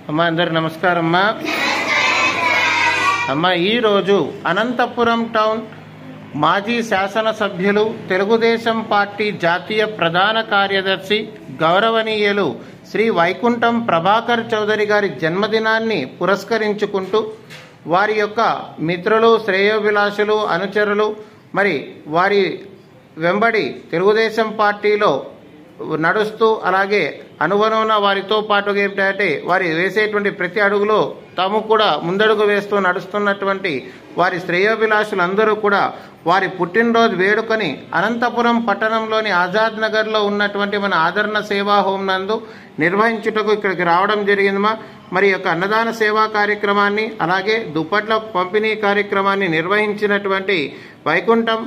అమ్మ అందరు నమస్కారం అమ్మ ఈరోజు అనంతపురం టౌన్ మాజీ శాసనసభ్యులు తెలుగుదేశం పార్టీ జాతీయ ప్రధాన కార్యదర్శి గౌరవనీయులు శ్రీ వైకుంఠం ప్రభాకర్ చౌదరి గారి జన్మదినాన్ని పురస్కరించుకుంటూ వారి యొక్క మిత్రులు శ్రేయోభిలాషులు అనుచరులు మరి వారి వెంబడి తెలుగుదేశం పార్టీలో నడుస్తూ అలాగే అనువనున వారితో పాటుగా ఏమిటంటే వారి వేసేటువంటి ప్రతి అడుగులో తాము కూడా ముందడుగు వేస్తూ నడుస్తున్నటువంటి వారి శ్రేయోభిలాషులందరూ కూడా వారి పుట్టినరోజు వేడుకని అనంతపురం పట్టణంలోని ఆజాద్ నగర్లో ఉన్నటువంటి మన ఆదరణ సేవా హోమ్ నందు నిర్వహించుటకు ఇక్కడికి రావడం జరిగిందమ్మా. మరి యొక్క అన్నదాన సేవా కార్యక్రమాన్ని అలాగే దుప్పట్ల పంపిణీ కార్యక్రమాన్ని నిర్వహించినటువంటి వైకుంఠం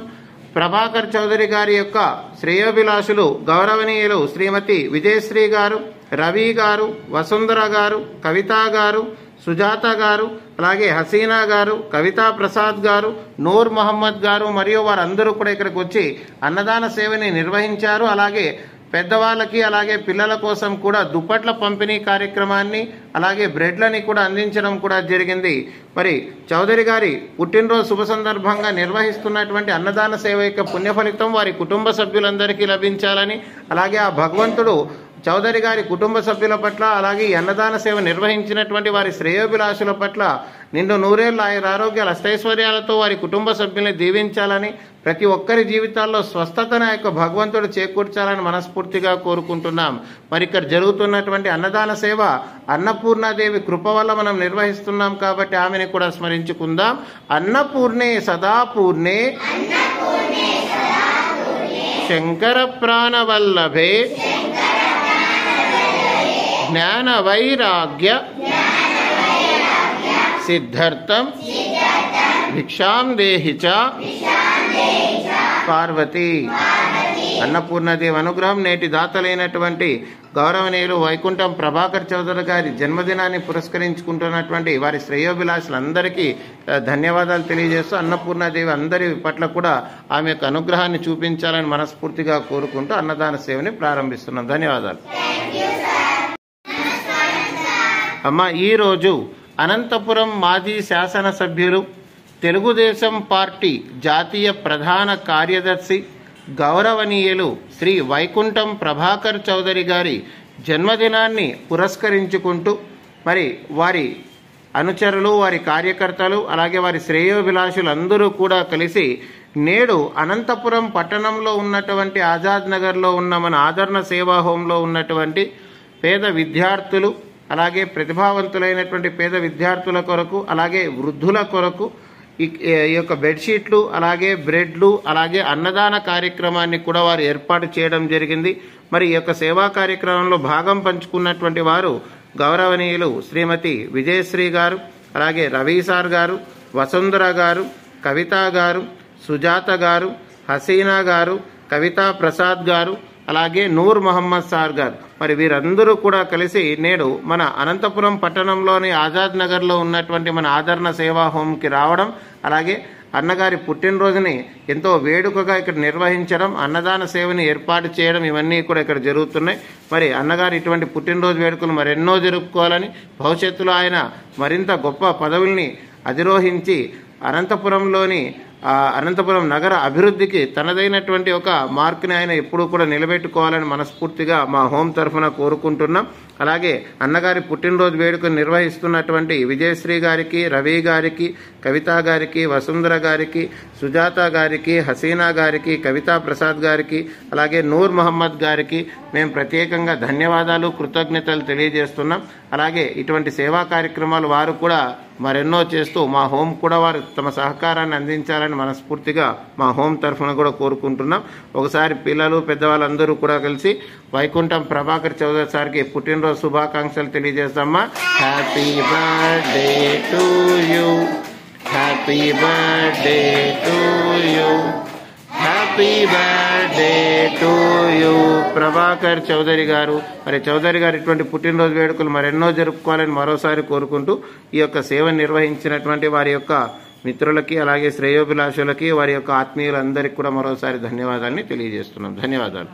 ప్రభాకర్ చౌదరి గారి యొక్క శ్రేయోభిలాషులు గౌరవనీయులు శ్రీమతి విజయశ్రీ గారు, రవి గారు, వసుంధర గారు, కవిత గారు, సుజాత గారు, అలాగే హసీనా గారు, కవితా ప్రసాద్ గారు, నూర్ మొహమ్మద్ గారు మరియు వారందరూ కూడా ఇక్కడికి వచ్చి అన్నదాన సేవని నిర్వహించారు. అలాగే పెద్దవాళ్ళకి అలాగే పిల్లల కోసం కూడా దుప్పట్ల పంపిణీ కార్యక్రమాన్ని అలాగే బ్రెడ్లని కూడా అందించడం కూడా జరిగింది. మరి చౌదరి గారి పుట్టినరోజు శుభ సందర్భంగా నిర్వహిస్తున్నటువంటి అన్నదాన సేవ యొక్క పుణ్యఫలితం వారి కుటుంబ సభ్యులందరికీ లభించాలని అలాగే ఆ భగవంతుడు చౌదరి గారి కుటుంబ సభ్యుల పట్ల అలాగే ఈ అన్నదాన సేవ నిర్వహించినటువంటి వారి శ్రేయోభిలాషుల పట్ల నిండు నూరేళ్ల ఆరోగ్యాల అష్టైశ్వర్యాలతో వారి కుటుంబ సభ్యుల్ని దీవించాలని ప్రతి ఒక్కరి జీవితాల్లో స్వస్థతను ఆ యొక్క భగవంతుడు చేకూర్చాలని మనస్ఫూర్తిగా కోరుకుంటున్నాం. మరి ఇక్కడ జరుగుతున్నటువంటి అన్నదాన సేవ అన్నపూర్ణాదేవి కృప వల్ల మనం నిర్వహిస్తున్నాం కాబట్టి ఆమెని కూడా స్మరించుకుందాం. అన్నపూర్ణే సదాపూర్ణే శంకర ప్రాణవల్లభే జ్ఞాన వైరాగ్య సిద్ధార్థం భిక్షాం దేహి చ పార్వతి. అన్నపూర్ణదేవి అనుగ్రహం నేటి దాతలైనటువంటి గౌరవనీయులు వైకుంఠం ప్రభాకర్ చౌదరి గారి జన్మదినాన్ని పురస్కరించుకుంటున్నటువంటి వారి శ్రేయోభిలాషులందరికీ ధన్యవాదాలు తెలియజేస్తూ అన్నపూర్ణదేవి అందరి పట్ల కూడా ఆమె యొక్క అనుగ్రహాన్ని చూపించాలని మనస్ఫూర్తిగా కోరుకుంటూ అన్నదాన సేవని ప్రారంభిస్తున్నాం. ధన్యవాదాలు అమ్మ. ఈరోజు అనంతపురం మాజీ శాసనసభ్యులు తెలుగుదేశం పార్టీ జాతీయ ప్రధాన కార్యదర్శి గౌరవనీయులు శ్రీ వైకుంఠం ప్రభాకర్ చౌదరి గారి జన్మదినాన్ని పురస్కరించుకుంటూ మరి వారి అనుచరులు వారి కార్యకర్తలు అలాగే వారి శ్రేయోభిలాషులందరూ కూడా కలిసి నేడు అనంతపురం పట్టణంలో ఉన్నటువంటి ఆజాద్ నగర్లో ఉన్న మన ఆదరణ సేవా హోంలో ఉన్నటువంటి పేద విద్యార్థులు అలాగే ప్రతిభావంతులైనటువంటి పేద విద్యార్థుల కొరకు అలాగే వృద్ధుల కొరకు ఈ యొక్క బెడ్షీట్లు అలాగే బ్రెడ్లు అలాగే అన్నదాన కార్యక్రమాన్ని కూడా వారు ఏర్పాటు చేయడం జరిగింది. మరి ఈ యొక్క సేవా కార్యక్రమంలో భాగం పంచుకున్నటువంటి వారు గౌరవనీయులు శ్రీమతి విజయశ్రీ గారు, అలాగే రవి సార్ గారు, వసుంధర గారు, కవిత గారు, సుజాత గారు, హసీనా గారు, కవితా ప్రసాద్ గారు, అలాగే నూర్ మొహమ్మద్ సార్ గారు. మరి వీరందరూ కూడా కలిసి నేడు మన అనంతపురం పట్టణంలోని ఆజాద్ నగర్లో ఉన్నటువంటి మన ఆదరణ సేవా హోమ్కి రావడం అలాగే అన్నగారి పుట్టినరోజుని ఎంతో వేడుకగా ఇక్కడ నిర్వహించడం అన్నదాన సేవని ఏర్పాటు చేయడం ఇవన్నీ కూడా ఇక్కడ జరుగుతున్నాయి. మరి అన్నగారు ఇటువంటి పుట్టినరోజు వేడుకలు మరెన్నో జరుపుకోవాలని భవిష్యత్తులో ఆయన మరింత గొప్ప పదవుల్ని అధిరోహించి అనంతపురం నగర అభివృద్ధికి తనదైనటువంటి ఒక మార్కుని ఆయన ఎప్పుడూ కూడా నిలబెట్టుకోవాలని మనస్ఫూర్తిగా మా హోం తరఫున కోరుకుంటున్నాం. అలాగే అన్నగారి పుట్టినరోజు వేడుకను నిర్వహిస్తున్నటువంటి విజయశ్రీ గారికి, రవి గారికి, కవిత గారికి, వసుంధర గారికి, సుజాత గారికి, హసీనా గారికి, కవితా ప్రసాద్ గారికి, అలాగే నూర్ మొహమ్మద్ గారికి మేము ప్రత్యేకంగా ధన్యవాదాలు కృతజ్ఞతలు తెలియజేస్తున్నాం. అలాగే ఇటువంటి సేవా కార్యక్రమాలు వారు కూడా మరెన్నో చేస్తూ మా హోం కూడా వారు తమ సహకారాన్ని అందించాలని మనస్ఫూర్తిగా మా హోం తరఫున కూడా కోరుకుంటున్నాం. ఒకసారి పిల్లలు పెద్దవాళ్ళందరూ కూడా కలిసి వైకుంఠం ప్రభాకర్ చౌదరి సార్కి పుట్టినరోజు శుభాకాంక్షలు తెలియజేస్తామా. Happy birthday to you, happy birthday to you, happy birthday to you Prabhakar Chowdary garu. మరి చౌదరి గారు ఇటువంటి పుట్టినరోజు వేడుకలు మరెన్నో జరుపుకోవాలని మరోసారి కోరుకుంటూ ఈ యొక్క సేవ నిర్వహించినటువంటి వారి యొక్క మిత్రులకి అలాగే శ్రేయోభిలాషులకి వారి యొక్క ఆత్మీయులందరికీ కూడా మరోసారి ధన్యవాదాన్ని తెలియజేస్తున్నాం. ధన్యవాదాలు.